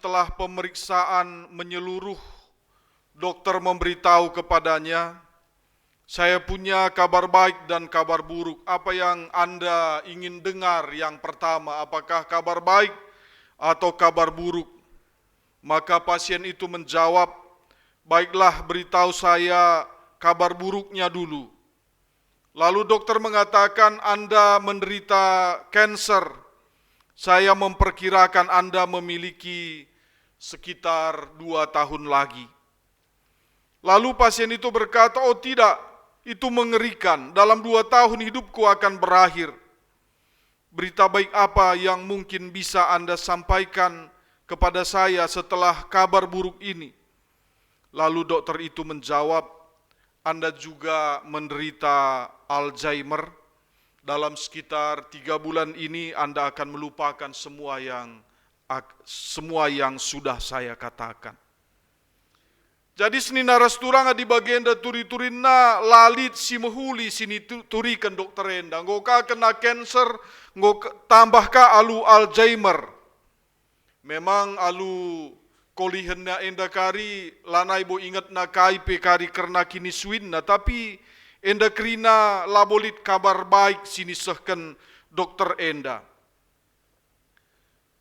setelah pemeriksaan menyeluruh, dokter memberitahu kepadanya, saya punya kabar baik dan kabar buruk. Apa yang Anda ingin dengar yang pertama? Apakah kabar baik atau kabar buruk? Maka pasien itu menjawab, baiklah, beritahu saya kabar buruknya dulu. Lalu dokter mengatakan, Anda menderita kanker. Saya memperkirakan Anda memiliki sekitar 2 tahun lagi. Lalu pasien itu berkata, oh tidak, itu mengerikan. Dalam 2 tahun hidupku akan berakhir. Berita baik apa yang mungkin bisa Anda sampaikan kepada saya setelah kabar buruk ini? Lalu dokter itu menjawab, Anda juga menderita Alzheimer. Dalam sekitar 3 bulan ini Anda akan melupakan semua yang sudah saya katakan. Jadi sini naras turanga di bagian da turi-turina lalit si mehuli sini turikan dokter enda. Ngoka kena kanker, tambahkah alu Alzheimer. Memang alu kolihenna enda kari lanai bo ingat na kaipe kari karena kini swinna, tapi enda krina labolit kabar baik sini sehken dokter enda.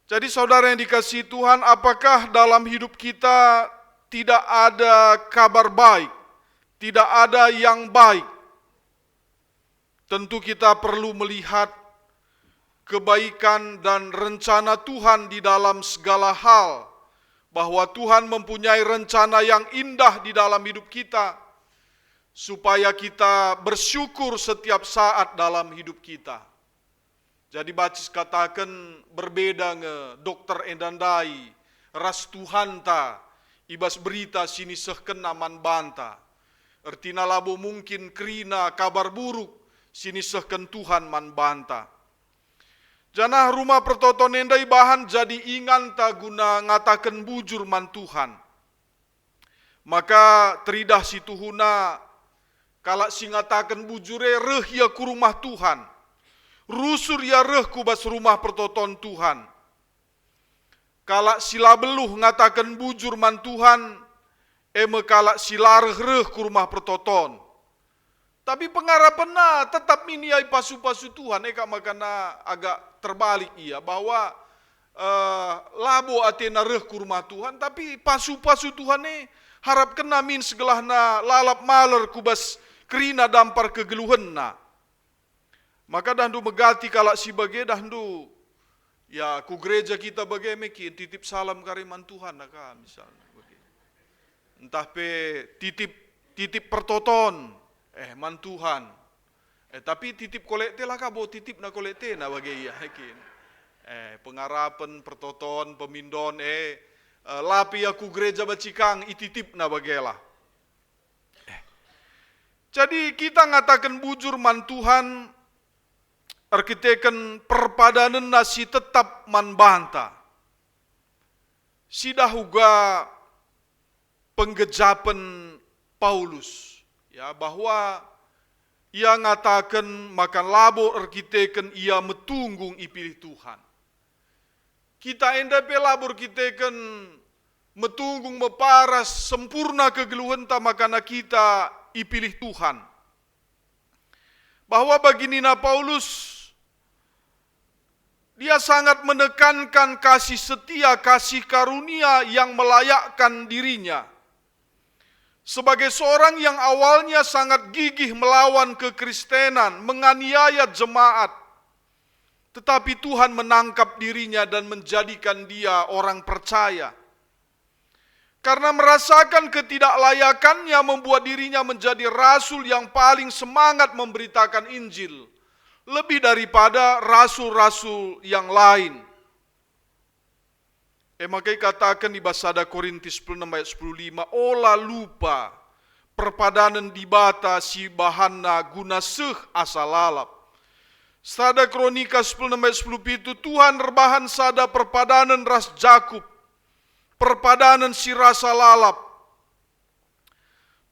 Jadi saudara yang dikasihi Tuhan, apakah dalam hidup kita tidak ada kabar baik, tidak ada yang baik? Tentu kita perlu melihat kebaikan dan rencana Tuhan di dalam segala hal, bahwa Tuhan mempunyai rencana yang indah di dalam hidup kita, supaya kita bersyukur setiap saat dalam hidup kita. Jadi bacis katakan berbeda nge dokter endandai, ras Tuhan ta, ibas berita sini sehken naman banta. Ertina labo mungkin krina kabar buruk, sini sehken Tuhan man banta. Janah rumah pertoton endai bahan jadi ingan ta guna ngatakan bujur man Tuhan. Maka teridah si tuhuna, kalak si ngatakan bujure reh ya ku rumah Tuhan. Rusur ya reh ku bas rumah pertoton Tuhan. Kalak sila beluh ngatakan bujur man Tuhan, kalak sila reh ku rumah pertoton. Tapi pengarapena tetap miniai pasu-pasu Tuhan, makana agak terbalik ia, bahwa labo atena reh ku rumah Tuhan, tapi pasu-pasu Tuhan harap kena min segelahna lalap maler kubas kerina dampar kegeluhenna. Maka dahdu megati kalak si bage dahdu, ya ku gereja kita bage mekin titip salam kariman Tuhan naka misalnya bage. Entah pe titip pertoton man Tuhan. Tapi titip kolekte lah kabo titip na kolekte na bage ya mekin. Pengarapan pertoton pemindon lapi aku gereja bacikang ititip na bagela. Jadi kita ngatakan bujur man Tuhan, arkiteken perpadanan nasi tetap man banta. Sida huga penggejapan Paulus, ya, bahwa ia ngatakan makan labo arkiteken ia metunggung ipilih Tuhan. Kita enda pe labor kiteken metunggung meparas sempurna kegeluhan ta makana kita ipilih Tuhan. Bahwa bagi Nina Paulus, dia sangat menekankan kasih setia, kasih karunia yang melayakkan dirinya. Sebagai seorang yang awalnya sangat gigih melawan kekristenan, menganiaya jemaat, tetapi Tuhan menangkap dirinya dan menjadikan dia orang percaya. Karena merasakan ketidaklayakannya membuat dirinya menjadi rasul yang paling semangat memberitakan Injil, lebih daripada rasul-rasul yang lain. Makanya katakan di Basada Korintus 10 ayat 15, olah lupa perpadanan di bata si bahanna guna seh asalalap. Sada Kronika 10 ayat 10 itu Tuhan rebahan sada perpadanan ras Jakub, perpadanan si rasa lalap.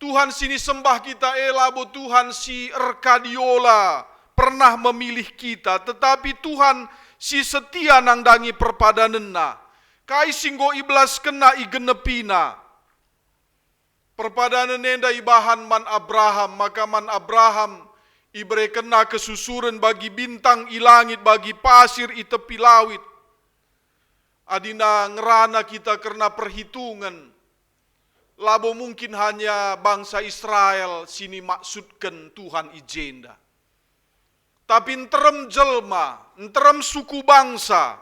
Tuhan sini sembah kita elabo Tuhan si Erkadiola pernah memilih kita, tetapi Tuhan si setia nangdangi perpadanenna. Kai singgo iblas kena igenepina. Perpadanan enda ibahan man Abraham, maka man Abraham ibre kena kesusuran bagi bintang ilangit, bagi pasir i tepi lawit. Adina ngerana kita karena perhitungan. Labo mungkin hanya bangsa Israel sini maksudkan Tuhan ijenda. Tapi enterem jelma, enterem suku bangsa.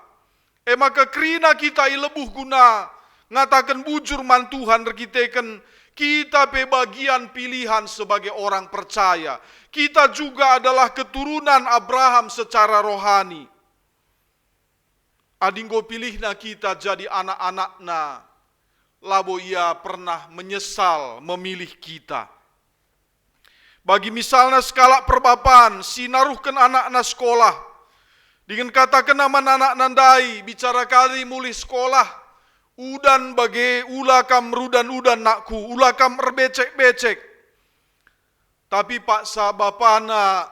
Maka kerina kita ilebuh guna ngatakan bujur man Tuhan rekitekan kita pe bagian pilihan sebagai orang percaya. Kita juga adalah keturunan Abraham secara rohani. Adinggo pilihna kita jadi anak-anakna. Labo ia pernah menyesal memilih kita. Bagi misalnya skala perbapan, sinaruhkan anak-anak sekolah. Dengan katakan nama anak nandai, bicara kali mulai sekolah. Udan bagi ulakam rudan udan nakku, ulakam erbecek-becek. Tapi paksa bapana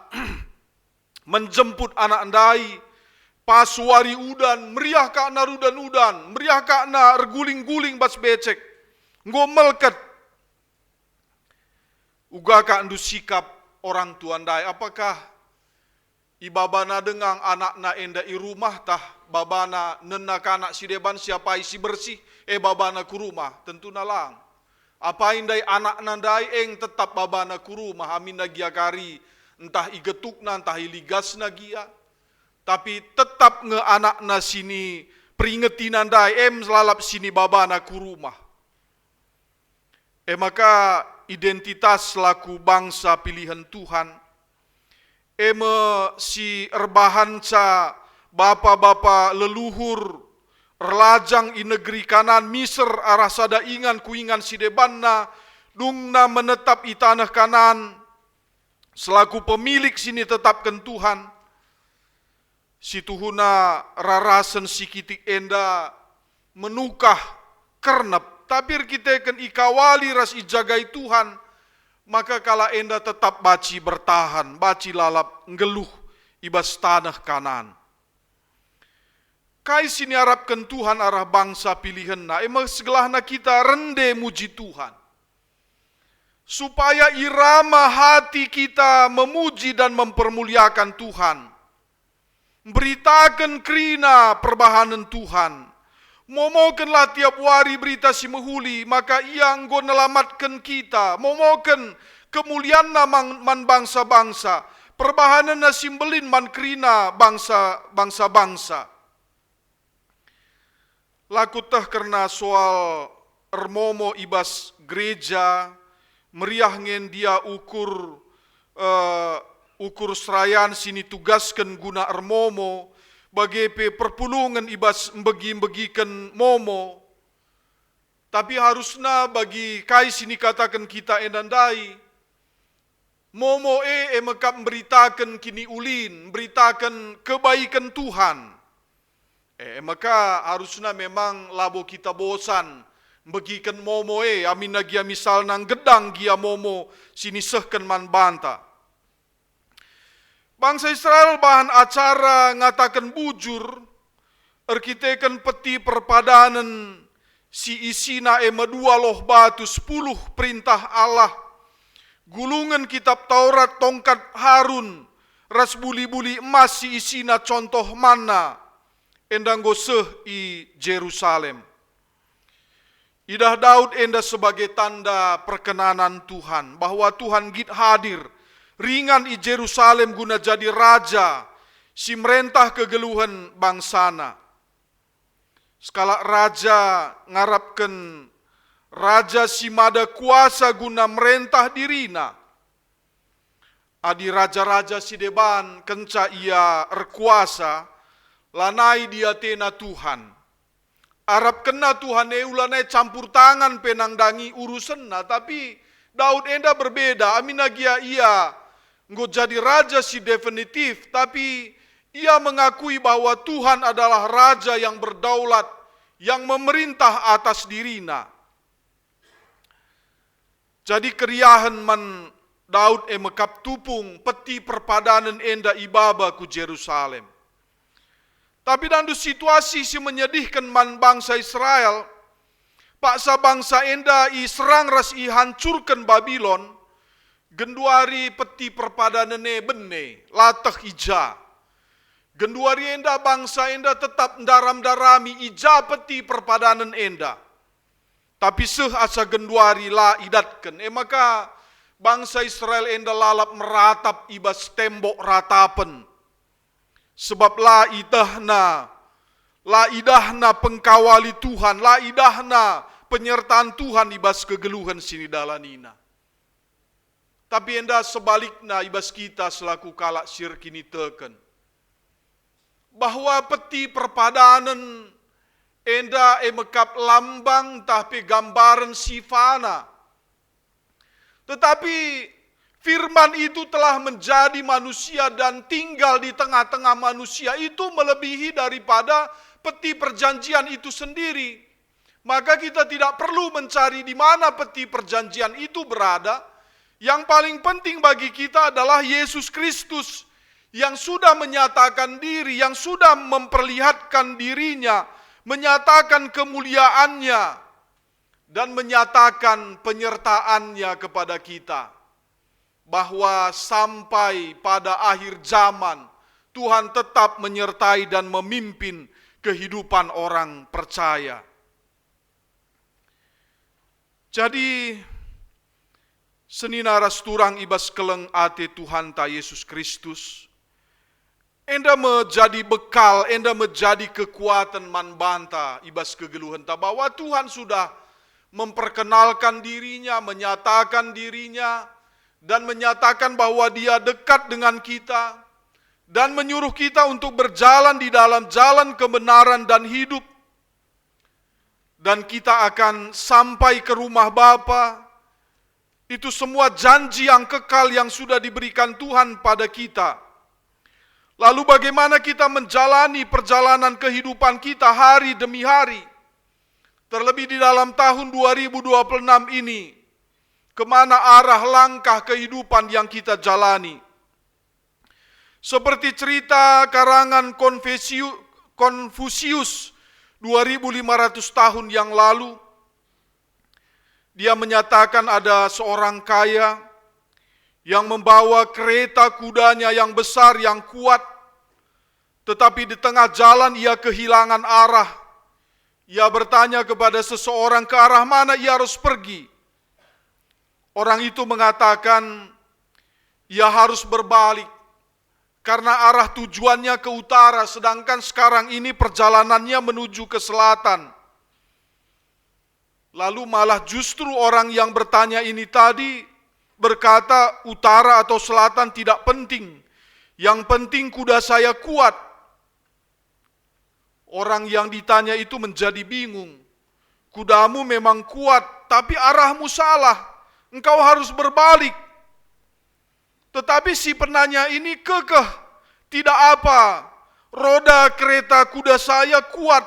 menjemput anak andai, pasuari udan, meriah kakna rudan udan, meriah kakna erguling-guling bas becek. Ngomelket. Uga kak andu sikap orang tua andai, apakah ibabana dengang anak-anak enda i rumah tah babana nena kanak si deban siapa isi bersih babana ku rumah tentu nalang. Apa indai anak nandai eng tetap babana ku rumah amin nagia kari entah igetukna entah iligas nagia. Tapi tetap nge anak na sini peringeti nandai selalap sini babana ku rumah. Maka identitas selaku bangsa pilihan Tuhan. Si erbahanca bapa-bapa leluhur erlajang i negeri kanan miser arah sada ingan kuingan si debanna dungna menetap i tanah kanan selaku pemilik sini tetapkan Tuhan. Si tuhuna rarasen si kitik enda menukah kernep tapi kita kan ikawali ras ijagai Tuhan. Maka kala enda tetap baci bertahan, baci lalap ngeluh ibas tanah kanan. Kai sini harapkan Tuhan arah bangsa pilihan na, segelahna kita rende muji Tuhan. Supaya irama hati kita memuji dan mempermuliakan Tuhan. Beritakan kerina perbahanan Tuhan. Momokenlah tiap hari berita si mehuli, maka ia enggo nelamatkan kita. Momoken kemuliaan man bangsa-bangsa. Perbahanan na simbelin man kerina bangsa-bangsa. Laku teh karena soal ermomo ibas gereja, meriah ngen dia ukur serayan sini tugaskan guna ermomo. Bagi perpulungan ibas mbegi-mbegikan momo. Tapi harusnya bagi kai sini katakan kita endandai. Momo mekap memberitakan kini ulin, beritakan kebaikan Tuhan. Maka harusnya memang labo kita bosan begikan momo amin nagia misal nang gedang gia momo sini sehken man banta. Bangsa Israel bahan acara ngatakan bujur, erkitekan peti perpadanan si isina medua loh batu 10 perintah Allah, gulungan kitab Taurat tongkat Harun, ras buli-buli emas si isina contoh mana, endang goseh i Jerusalem. Idah Daud enda sebagai tanda perkenanan Tuhan, bahwa Tuhan git hadir, ringan i Jerusalem guna jadi raja, si merentah kegeluhan bangsana. Skala raja ngarapkan raja si mada kuasa guna merentah dirina. Adi raja-raja si deban kenca ia erkuasa, lanai dia tena Tuhan. Arab kena Tuhan ulanai campur tangan penangdangi urusenna, tapi Daud enda berbeda, aminagia ia nggo jadi raja si definitif, tapi ia mengakui bahwa Tuhan adalah raja yang berdaulat, yang memerintah atas dirina. Jadi keriahan man Daud mekap tupung peti perpadanan enda ibaba ku Jerusalem. Tapi dalam situasi si menyedihkan man bangsa Israel, paksa bangsa enda i serang ras i hancurkan Babylon, genduari peti perpadanan bene, latah ija. Genduari enda bangsa enda tetap daram-darami ija peti perpadanan enda. Tapi seh asa genduari la idatkan. Maka bangsa Israel enda lalap meratap ibas tembok ratapen. Sebab la idahna pengkawali Tuhan, la idahna penyertaan Tuhan ibas kegeluhan sini dalanina. Tapi enda sebaliknya ibas kita selaku kalak sirkini teken. Bahwa peti perpadanan enda emekap lambang tapi gambaran sifana. Tetapi firman itu telah menjadi manusia dan tinggal di tengah-tengah manusia itu melebihi daripada peti perjanjian itu sendiri. Maka kita tidak perlu mencari di mana peti perjanjian itu berada. Yang paling penting bagi kita adalah Yesus Kristus yang sudah menyatakan diri, yang sudah memperlihatkan dirinya, menyatakan kemuliaannya, dan menyatakan penyertaannya kepada kita. Bahwa sampai pada akhir zaman, Tuhan tetap menyertai dan memimpin kehidupan orang percaya. Jadi, senina ras turang ibas keleng ate Tuhan ta Yesus Kristus, enda menjadi bekal, enda menjadi kekuatan man banta ibas kegeluhan ta bahwa Tuhan sudah memperkenalkan dirinya, menyatakan dirinya, dan menyatakan bahwa Dia dekat dengan kita, dan menyuruh kita untuk berjalan di dalam jalan kebenaran dan hidup. Dan kita akan sampai ke rumah Bapa. Itu semua janji yang kekal yang sudah diberikan Tuhan pada kita. Lalu bagaimana kita menjalani perjalanan kehidupan kita hari demi hari. Terlebih di dalam tahun 2026 ini. Kemana arah langkah kehidupan yang kita jalani. Seperti cerita karangan Konfusius 2500 tahun yang lalu. Dia menyatakan ada seorang kaya yang membawa kereta kudanya yang besar, yang kuat. Tetapi di tengah jalan ia kehilangan arah. Ia bertanya kepada seseorang ke arah mana ia harus pergi. Orang itu mengatakan, ia harus berbalik, karena arah tujuannya ke utara, sedangkan sekarang ini perjalanannya menuju ke selatan. Lalu malah justru orang yang bertanya ini tadi, berkata utara atau selatan tidak penting, yang penting kuda saya kuat. Orang yang ditanya itu menjadi bingung, kudamu memang kuat, tapi arahmu salah. Engkau harus berbalik. Tetapi si penanya ini kekeh. Tidak apa. Roda kereta kuda saya kuat.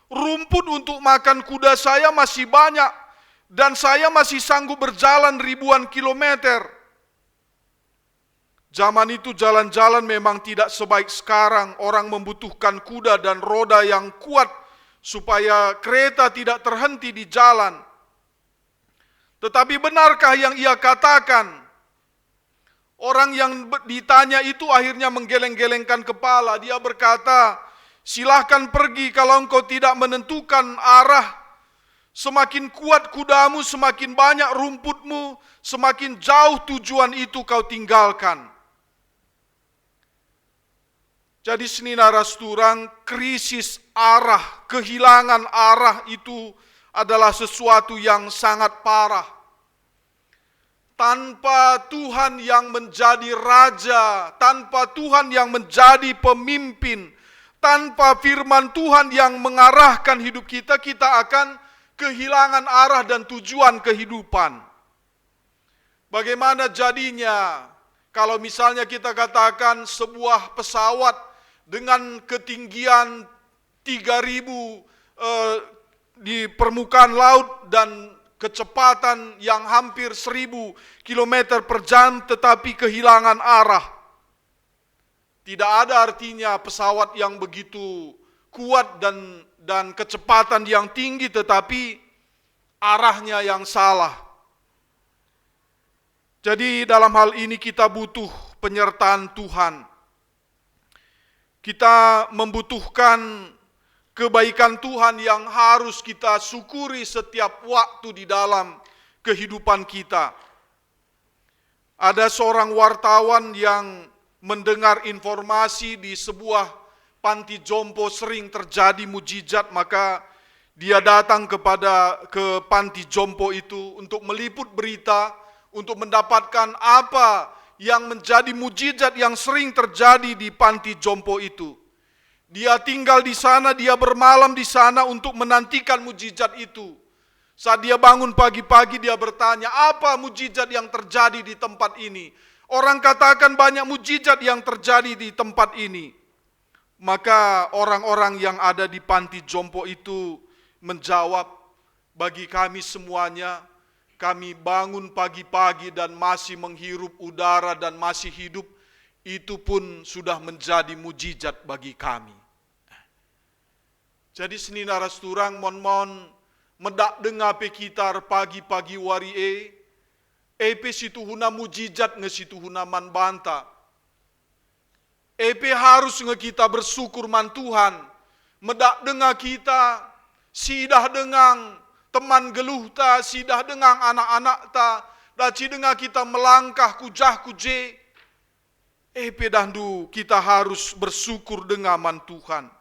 Rumput untuk makan kuda saya masih banyak. Dan saya masih sanggup berjalan ribuan kilometer. Zaman itu jalan-jalan memang tidak sebaik sekarang. Orang membutuhkan kuda dan roda yang kuat. Supaya kereta tidak terhenti di jalan. Tetapi benarkah yang ia katakan? Orang yang ditanya itu akhirnya menggeleng-gelengkan kepala. Dia berkata, silahkan pergi kalau engkau tidak menentukan arah. Semakin kuat kudamu, semakin banyak rumputmu, semakin jauh tujuan itu kau tinggalkan. Jadi senina ras turang, krisis arah, kehilangan arah itu adalah sesuatu yang sangat parah. Tanpa Tuhan yang menjadi raja, tanpa Tuhan yang menjadi pemimpin, tanpa firman Tuhan yang mengarahkan hidup kita, kita akan kehilangan arah dan tujuan kehidupan. Bagaimana jadinya kalau misalnya kita katakan sebuah pesawat dengan ketinggian 3.000 di permukaan laut dan kecepatan yang hampir 1.000 km per jam tetapi kehilangan arah. Tidak ada artinya pesawat yang begitu kuat dan kecepatan yang tinggi, tetapi arahnya yang salah. Jadi dalam hal ini kita butuh penyertaan Tuhan. Kita membutuhkan kebaikan Tuhan yang harus kita syukuri setiap waktu di dalam kehidupan kita. Ada seorang wartawan yang mendengar informasi di sebuah panti jompo sering terjadi mujizat, maka dia datang ke panti jompo itu untuk meliput berita, untuk mendapatkan apa yang menjadi mujizat yang sering terjadi di panti jompo itu. Dia tinggal di sana, dia bermalam di sana untuk menantikan mujizat itu. Saat dia bangun pagi-pagi, dia bertanya, apa mujizat yang terjadi di tempat ini? Orang katakan banyak mujizat yang terjadi di tempat ini. Maka orang-orang yang ada di panti jompo itu menjawab, bagi kami semuanya, kami bangun pagi-pagi dan masih menghirup udara dan masih hidup, itu pun sudah menjadi mujizat bagi kami. Jadi senina rasturang mon-mon medak dengar pe kitar pagi-pagi wari epe situ huna mujizat nge situ huna man banta. Epe harus nge kita bersyukur man Tuhan, medak dengar kita, sidah dengan teman geluh ta, sidah dengan anak-anak ta, daci dengar kita melangkah kujah kuje. Epe dandu kita harus bersyukur dengan man Tuhan.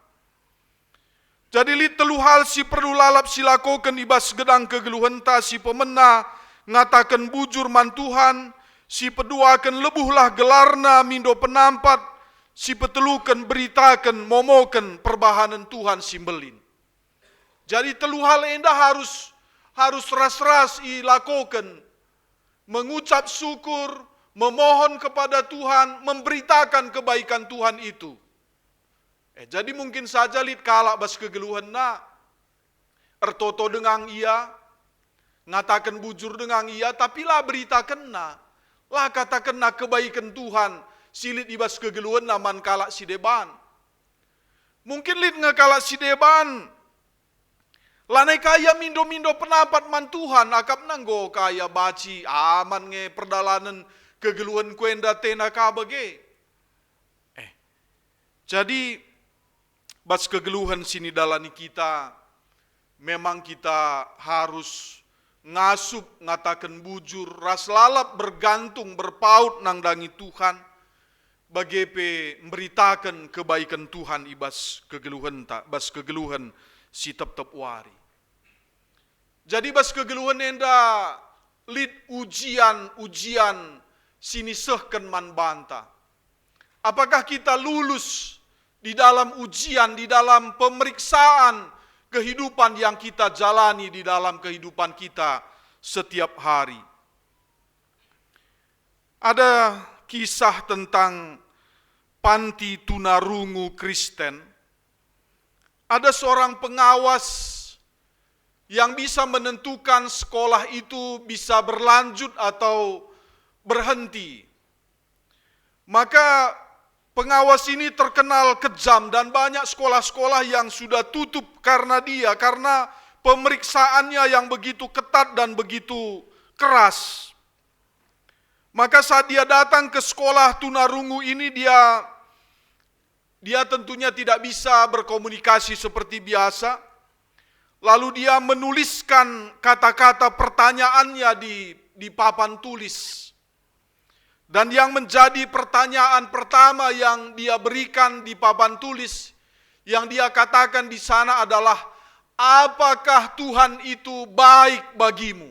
Jadi li telu hal si perlu lalap silakokan ibas gedang kegeluhan ta, si pemena ngatakan bujur man Tuhan, si peduakan lebuhlah gelarna mindo penampat, si petelukan beritakan momokan perbahanan Tuhan simbelin. Jadi telu hal endah harus ras-ras ilakokan, mengucap syukur, memohon kepada Tuhan, memberitakan kebaikan Tuhan itu. Jadi mungkin saja lit kalak bas kegeluhan na, ertoto dengan ia, ngatakan bujur dengan ia, tapi lah beritakan na, lah katakan na kebaikan Tuhan, silit ibas kegeluhan na man kalak si deban. Mungkin lit ngekalak si deban, lanai kaya mindo-mindo penapat man Tuhan, akap nanggo kaya baci, aman nge perdalanan kegeluhan kuenda tena kabage. Jadi bas kegeluhan sini dalani kita, memang kita harus ngasup ngatakan bujur, ras lalap bergantung berpaut nang dangi Tuhan, bagepe memberitakan kebaikan Tuhan ibas kegeluhan tak, bas kegeluhan si tep-tep wari. Jadi bas kegeluhan enda lid ujian sini sehken man banta. Apakah kita lulus di dalam ujian, di dalam pemeriksaan kehidupan yang kita jalani di dalam kehidupan kita setiap hari? Ada kisah tentang panti tunarungu Kristen. Ada seorang pengawas yang bisa menentukan sekolah itu bisa berlanjut atau berhenti. Maka pengawas ini terkenal kejam dan banyak sekolah-sekolah yang sudah tutup karena dia, karena pemeriksaannya yang begitu ketat dan begitu keras. Maka saat dia datang ke sekolah tunarungu ini, dia tentunya tidak bisa berkomunikasi seperti biasa. Lalu dia menuliskan kata-kata pertanyaannya di papan tulis. Dan yang menjadi pertanyaan pertama yang dia berikan di papan tulis, yang dia katakan di sana adalah, apakah Tuhan itu baik bagimu?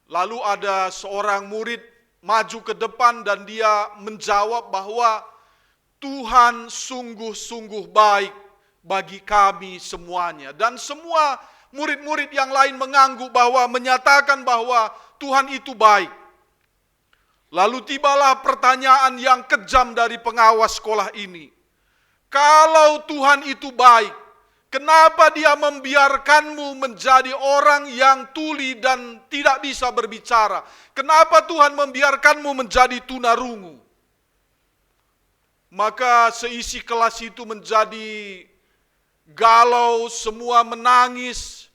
Lalu ada seorang murid maju ke depan dan dia menjawab bahwa Tuhan sungguh-sungguh baik bagi kami semuanya. Dan semua murid-murid yang lain mengangguk bahwa, menyatakan bahwa Tuhan itu baik. Lalu tibalah pertanyaan yang kejam dari pengawas sekolah ini. Kalau Tuhan itu baik, kenapa dia membiarkanmu menjadi orang yang tuli dan tidak bisa berbicara? Kenapa Tuhan membiarkanmu menjadi tunarungu? Maka seisi kelas itu menjadi galau, semua menangis.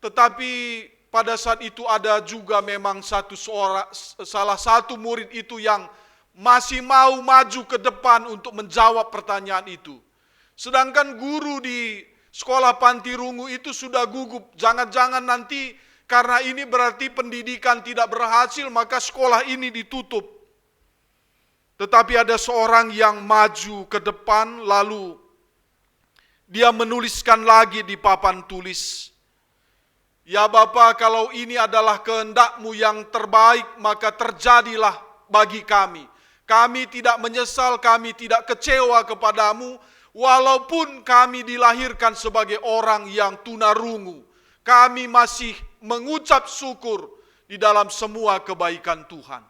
Tetapi pada saat itu ada juga memang salah satu murid itu yang masih mau maju ke depan untuk menjawab pertanyaan itu. Sedangkan guru di sekolah Panti Rungu itu sudah gugup. Jangan-jangan nanti karena ini berarti pendidikan tidak berhasil, maka sekolah ini ditutup. Tetapi ada seorang yang maju ke depan, lalu dia menuliskan lagi di papan tulis, "Ya Bapa, kalau ini adalah kehendak-Mu yang terbaik, maka terjadilah bagi kami. Kami tidak menyesal, kami tidak kecewa kepadamu, walaupun kami dilahirkan sebagai orang yang tunarungu. Kami masih mengucap syukur di dalam semua kebaikan Tuhan."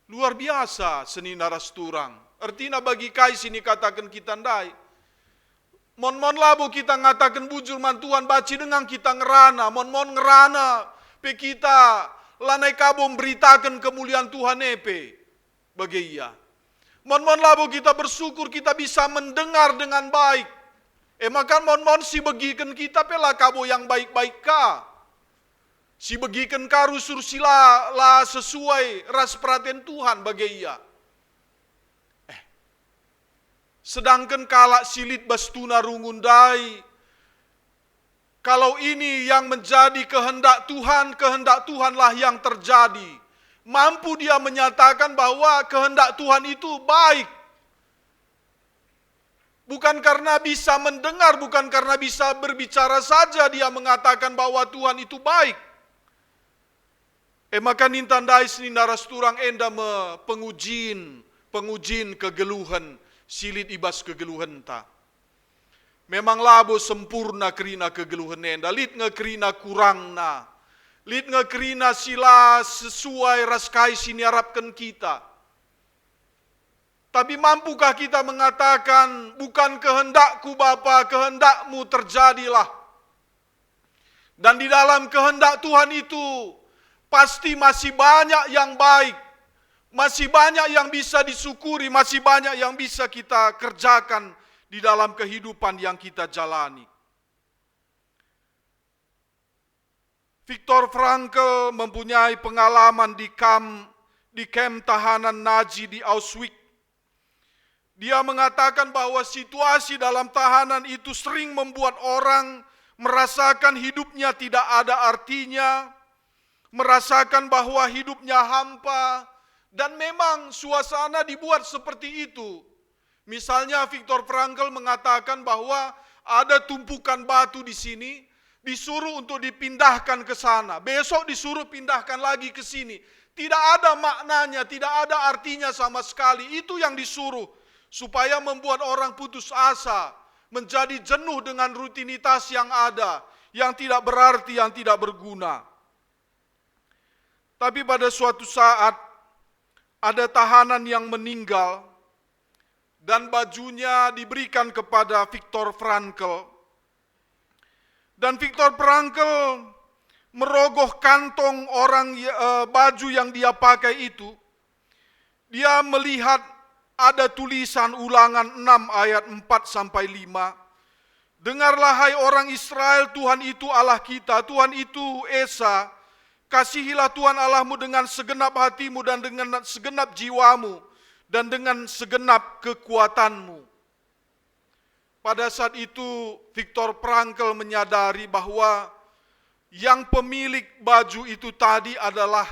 Luar biasa seni naras turang. Artinya bagi kai sini katakan kita ndai. Mon-mon labo kita ngatakan bujur man Tuhan baci dengan kita ngerana. Mon-mon ngerana. Pe kita lanai kabo memberitakan kemuliaan Tuhan epe. Bagi ia. Mon-mon labo kita bersyukur kita bisa mendengar dengan baik. Maka mon-mon si bagikan kita pela kabo yang baik-baik ka. Si bagikan ka rusur sila lah sesuai ras perhatian Tuhan bagi ia. Sedangkan kalak silit bastuna rungundai, kalau ini yang menjadi kehendak Tuhanlah yang terjadi. Mampu dia menyatakan bahwa kehendak Tuhan itu baik. Bukan karena bisa mendengar, bukan karena bisa berbicara saja dia mengatakan bahwa Tuhan itu baik. Maka nintandai sini naras turang enda pengujin kegeluhan, silit ibas kegeluhan ta. Memang labo sempurna kerina kegeluhan enda, lit ngekerina kurang na. Lit ngekerina sila sesuai raskai sini harapkan kita. Tapi mampukah kita mengatakan, bukan kehendakku Bapa, kehendak-Mu terjadilah. Dan di dalam kehendak Tuhan itu, pasti masih banyak yang baik. Masih banyak yang bisa disyukuri, masih banyak yang bisa kita kerjakan di dalam kehidupan yang kita jalani. Viktor Frankl mempunyai pengalaman di kamp tahanan Nazi di Auschwitz. Dia mengatakan bahwa situasi dalam tahanan itu sering membuat orang merasakan hidupnya tidak ada artinya, merasakan bahwa hidupnya hampa, dan memang suasana dibuat seperti itu. Misalnya Viktor Frankl mengatakan bahwa ada tumpukan batu di sini, disuruh untuk dipindahkan ke sana. Besok disuruh pindahkan lagi ke sini. Tidak ada maknanya, tidak ada artinya sama sekali. Itu yang disuruh supaya membuat orang putus asa, menjadi jenuh dengan rutinitas yang ada, yang tidak berarti, yang tidak berguna. Tapi pada suatu saat ada tahanan yang meninggal dan bajunya diberikan kepada Viktor Frankl. Dan Viktor Frankl merogoh kantong baju yang dia pakai itu. Dia melihat ada tulisan Ulangan 6 ayat 4 sampai 5. "Dengarlah hai orang Israel, Tuhan itu Allah kita, Tuhan itu Esa. Kasihilah Tuhan Allahmu dengan segenap hatimu dan dengan segenap jiwamu dan dengan segenap kekuatanmu." Pada saat itu Viktor Frankl menyadari bahwa yang pemilik baju itu tadi adalah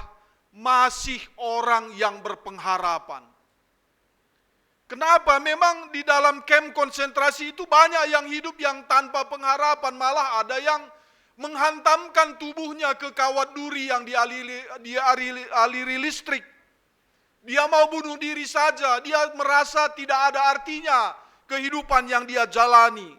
masih orang yang berpengharapan. Kenapa? Memang di dalam kamp konsentrasi itu banyak yang hidup yang tanpa pengharapan, malah ada yang menghantamkan tubuhnya ke kawat duri yang dialiri listrik. Dia mau bunuh diri saja, dia merasa tidak ada artinya kehidupan yang dia jalani.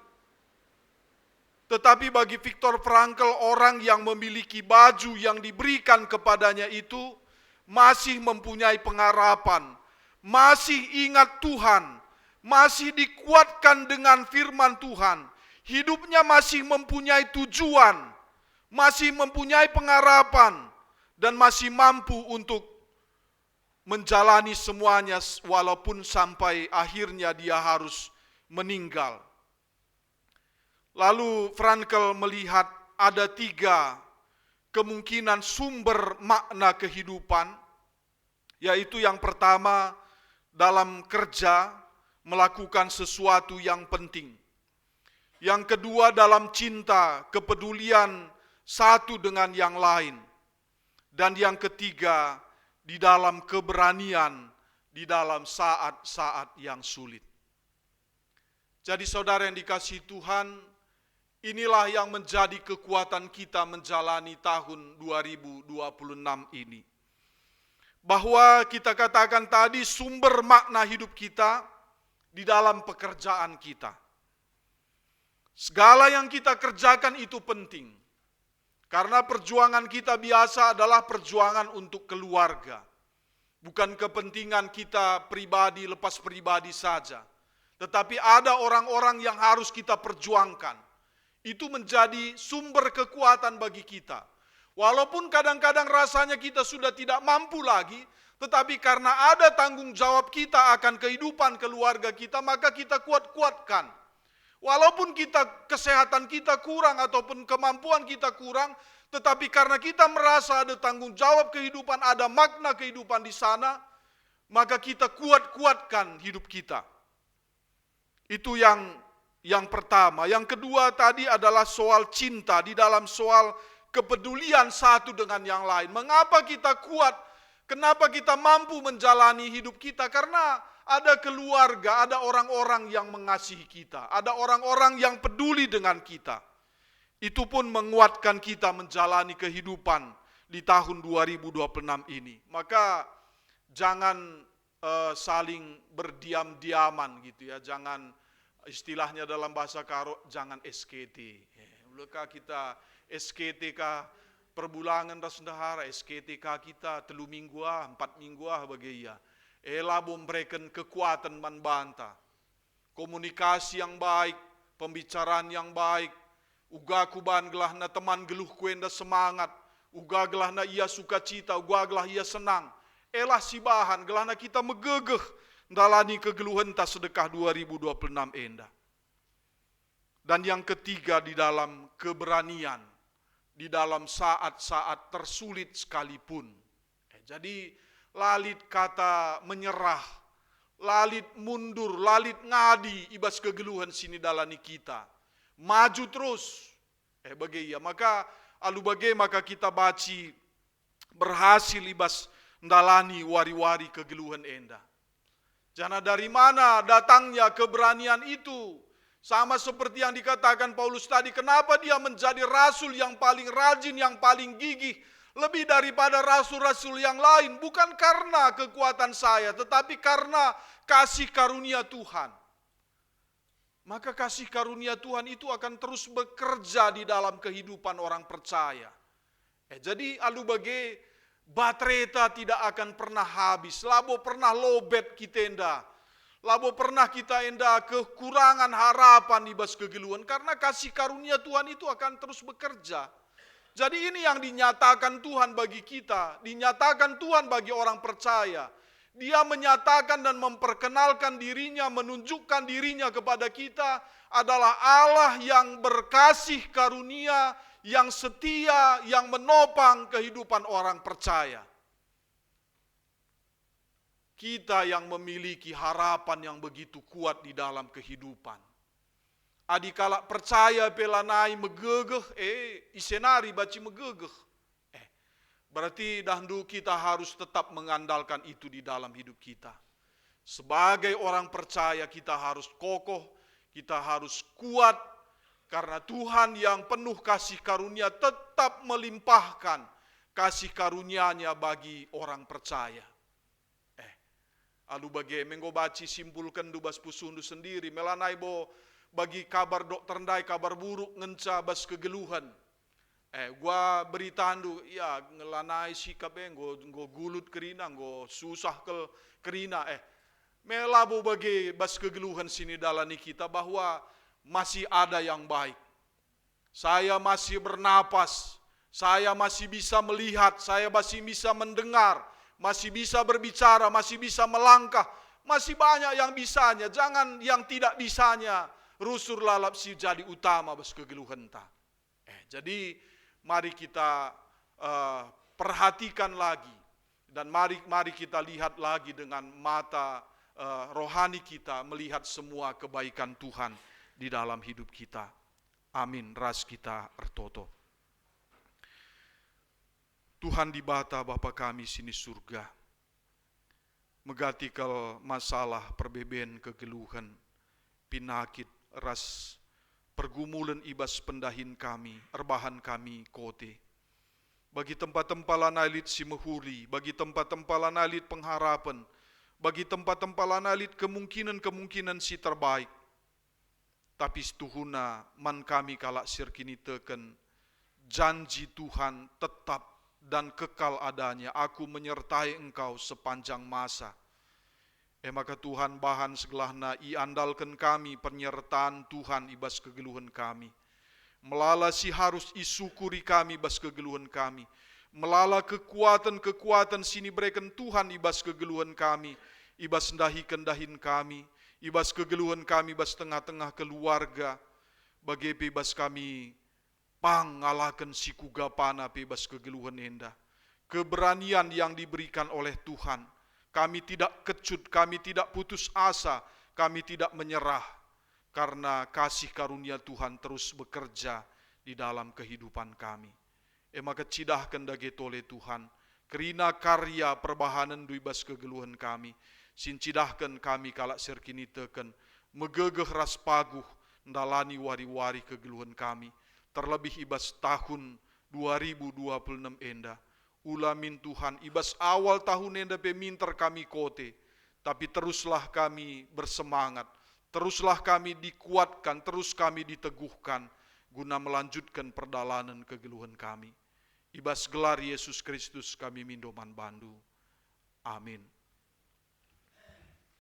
Tetapi bagi Viktor Frankl, orang yang memiliki baju yang diberikan kepadanya itu masih mempunyai pengharapan, masih ingat Tuhan, masih dikuatkan dengan firman Tuhan. Hidupnya masih mempunyai tujuan, masih mempunyai pengharapan, dan masih mampu untuk menjalani semuanya walaupun sampai akhirnya dia harus meninggal. Lalu Frankl melihat ada 3 kemungkinan sumber makna kehidupan, yaitu yang pertama dalam kerja, melakukan sesuatu yang penting. Yang kedua dalam cinta, kepedulian satu dengan yang lain. Dan yang ketiga di dalam keberanian, di dalam saat-saat yang sulit. Jadi saudara yang dikasihi Tuhan, inilah yang menjadi kekuatan kita menjalani tahun 2026 ini. Bahwa kita katakan tadi sumber makna hidup kita di dalam pekerjaan kita. Segala yang kita kerjakan itu penting. Karena perjuangan kita biasa adalah perjuangan untuk keluarga. Bukan kepentingan kita pribadi, lepas pribadi saja. Tetapi ada orang-orang yang harus kita perjuangkan. Itu menjadi sumber kekuatan bagi kita. Walaupun kadang-kadang rasanya kita sudah tidak mampu lagi, tetapi karena ada tanggung jawab kita akan kehidupan keluarga kita, maka kita kuat-kuatkan. Walaupun kesehatan kita kurang ataupun kemampuan kita kurang, tetapi karena kita merasa ada tanggung jawab kehidupan, ada makna kehidupan di sana, maka kita kuat-kuatkan hidup kita. Itu yang pertama. Yang kedua tadi adalah soal cinta, di dalam soal kepedulian satu dengan yang lain. Mengapa kita kuat? Kenapa kita mampu menjalani hidup kita? Karena ada keluarga, ada orang-orang yang mengasihi kita, ada orang-orang yang peduli dengan kita. Itu pun menguatkan kita menjalani kehidupan di tahun 2026 ini. Maka jangan saling berdiam-diaman gitu ya, jangan istilahnya dalam bahasa Karo, jangan SKT. Maka kita SKT kah perbulangan dah sendahara, SKT kah kita 3 minggu 4 minggu bagi ya. Labo memberikan kekuatan membantah. Komunikasi yang baik, pembicaraan yang baik. Uga kuban gelahna teman geluh kuenda semangat. Uga gelahna ia sukacita, uga gelah ia senang. Elah si bahan gelahna kita megegeh dalani kegeluhan ta sedekah 2026 enda. Dan yang ketiga di dalam keberanian, di dalam saat-saat tersulit sekalipun. Jadi lalit kata menyerah, lalit mundur, lalit ngadi ibas kegeluhan sini dalani kita. Maju terus. Bagai ya, maka alu bagai maka kita baci berhasil ibas dalani wari-wari kegeluhan enda. Jana dari mana datangnya keberanian itu? Sama seperti yang dikatakan Paulus tadi, kenapa dia menjadi rasul yang paling rajin, yang paling gigih, lebih daripada rasul-rasul yang lain, bukan karena kekuatan saya, tetapi karena kasih karunia Tuhan. Maka kasih karunia Tuhan itu akan terus bekerja di dalam kehidupan orang percaya. Jadi alu bagai batereta tidak akan pernah habis, labo pernah lobet kita enda, labo pernah kita enda kekurangan harapan ibas kegeluhan, karena kasih karunia Tuhan itu akan terus bekerja. Jadi ini yang dinyatakan Tuhan bagi kita, dinyatakan Tuhan bagi orang percaya. Dia menyatakan dan memperkenalkan dirinya, menunjukkan dirinya kepada kita adalah Allah yang berkasih karunia, yang setia, yang menopang kehidupan orang percaya. Kita yang memiliki harapan yang begitu kuat di dalam kehidupan. Adikala percaya pelanai megegeh, isenari baci megegeh. Berarti dahulu kita harus tetap mengandalkan itu di dalam hidup kita. Sebagai orang percaya kita harus kokoh, kita harus kuat, karena Tuhan yang penuh kasih karunia tetap melimpahkan kasih karunia-Nya bagi orang percaya. Alu bagi menggo baci simpulkan dubas pusundu sendiri, melanai bo bagi kabar dokter ndai kabar buruk ngenca bas kegeluhan. Gua beritandu ya ngelanai sikap go gulut kerina, go susah kerina. Melabo bagi bas kegeluhan sini dalani kita bahwa masih ada yang baik. Saya masih bernapas, saya masih bisa melihat, saya masih bisa mendengar, masih bisa berbicara, masih bisa melangkah, Masih banyak yang bisanya, jangan yang tidak bisanya rusur lalap si jadi utama bas kegeluhan ta. Jadi mari kita perhatikan lagi dan mari kita lihat lagi dengan mata rohani kita, melihat semua kebaikan Tuhan di dalam hidup kita. Amin. Ras kita ertoto. Tuhan di bata Bapa kami sini surga, megatikal masalah perbeben kegeluhan, pinakit ras pergumulan ibas pendahin kami, erbahan kami kote. Bagi tempat-tempat analit si mehuri, bagi tempat-tempat analit pengharapan, bagi tempat-tempat analit kemungkinan-kemungkinan si terbaik. Tapi setuhuna man kami kalak sirkini teken, janji Tuhan tetap dan kekal adanya, aku menyertai engkau sepanjang masa. Maka Tuhan bahan segelahna iandalkan kami penyertaan Tuhan ibas kegeluhan kami. Melala si harus isukuri kami ibas kegeluhan kami. Melala kekuatan-kekuatan sini berikan Tuhan ibas kegeluhan kami, ibas dahin kami, ibas kegeluhan kami ibas tengah-tengah keluarga, bagi ibas kami pangalahkan si kugapana bebas kegeluhan enda. Keberanian yang diberikan oleh Tuhan. Kami tidak kecut, kami tidak putus asa, kami tidak menyerah. Karena kasih karunia Tuhan terus bekerja di dalam kehidupan kami. Maka cidahkan daget oleh Tuhan. Kerina karya perbahanan duibas kegeluhan kami. Sin cidahkan kami kalak serkini teken. Megegeh ras paguh ndalani wari-wari kegeluhan kami. Terlebih ibas tahun 2026 enda. Ulamin Tuhan, ibas awal tahun enda peminter kami kote. Tapi teruslah kami bersemangat. Teruslah kami dikuatkan, terus kami diteguhkan. Guna melanjutkan perdalanan kegeluhan kami. Ibas gelar Yesus Kristus kami mindoman bandu. Amin.